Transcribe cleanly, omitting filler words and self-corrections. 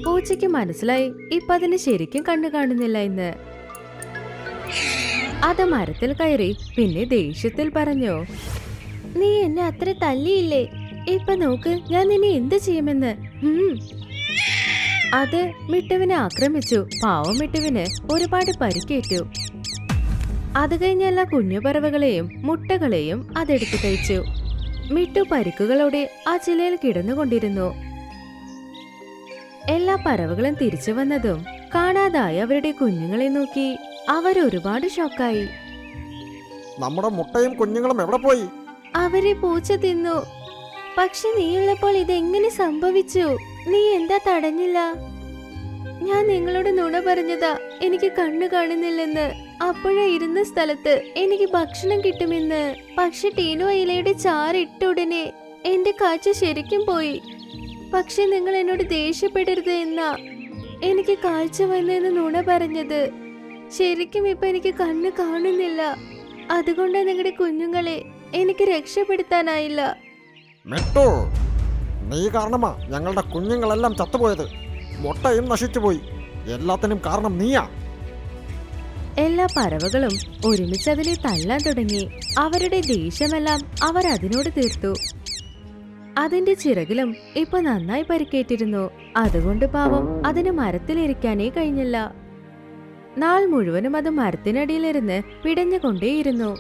പൂച്ചയ്ക്ക് മനസ്സിലായി ഇപ്പൊ അതിന് ശരിക്കും കണ്ണു കാണുന്നില്ല എന്ന്. അത് മരത്തിൽ കയറി പിന്നെ ദേഷ്യത്തിൽ പറഞ്ഞു, നീ എന്നെ അത്ര തല്ലിയില്ലേ, ഇപ്പൊ നോക്ക് ഞാൻ നിന്നെ എന്ത് ചെയ്യുമെന്ന്. അത് മിട്ടുവിനെ ആക്രമിച്ചു. പാവം മിട്ടുവിന് ഒരുപാട് പരിക്കേറ്റു. അത് കഴിഞ്ഞ എല്ലാ കുഞ്ഞു പറവകളെയും മുട്ടകളെയും അതെടുത്തു കഴിച്ചു. മിട്ടു പരിക്കുകളോടെ ആ ചിലയിൽ കിടന്നുകൊണ്ടിരുന്നു. എല്ലാ പറവകളും തിരിച്ചു വന്നതും കാണാതായി അവരുടെ കുഞ്ഞുങ്ങളെ നോക്കി അവരൊരുപാട് ഷോക്കായി. നമ്മുടെ മുട്ടയും കുഞ്ഞുങ്ങളും എവിടെ പോയി? അവരെ പൂച്ച തിന്നു. പക്ഷെ നീയുള്ളപ്പോൾ ഇതെങ്ങനെ സംഭവിച്ചു? നീ എന്താ തടഞ്ഞില്ല? ഞാൻ നിങ്ങളോട് നുണ പറഞ്ഞതാ എനിക്ക് കണ്ണു കാണുന്നില്ലെന്ന്. അപ്പോഴാ ഇരുന്ന സ്ഥലത്ത് എനിക്ക് ഭക്ഷണം കിട്ടുമെന്ന്. പക്ഷെ ടീനു ഇലയുടെ ചാറിട്ട ഉടനെ എന്റെ കാഴ്ച ശരിക്കും പോയി. പക്ഷെ നിങ്ങൾ എന്നോട് ദേഷ്യപ്പെടരുത് എന്നാ എനിക്ക് കാഴ്ച വന്നെന്ന് നുണ പറഞ്ഞത്. ശരിക്കും ഇപ്പൊ എനിക്ക് കണ്ണ് കാണുന്നില്ല. അതുകൊണ്ടാ നിങ്ങളുടെ കുഞ്ഞുങ്ങളെ എനിക്ക് രക്ഷപ്പെടുത്താനായില്ല. മിട്ടു, നീ കാരണമാ ഞങ്ങളുടെ കുഞ്ഞുങ്ങളെല്ലാം ചത്തുപോയത്. മുട്ടയും നശിച്ചുപോയി. എല്ലാത്തിനും കാരണം നീയാ. എല്ലാ പറവകളും ഒരുമിച്ച് അതിനെ തല്ലാൻ തുടങ്ങി. അവരുടെ ദേഷ്യമെല്ലാം അവർ അതിനോട് തീർത്തു. അതിന്റെ ചിറകിലും ഇപ്പൊ നന്നായി പരിക്കേറ്റിരുന്നു. അതുകൊണ്ട് പാവം അതിന് മരത്തിലിരിക്കാനേ കഴിഞ്ഞില്ല. നാൾ മുഴുവനും അത് മരത്തിനടിയിലിരുന്ന് പിടഞ്ഞുകൊണ്ടേയിരുന്നു.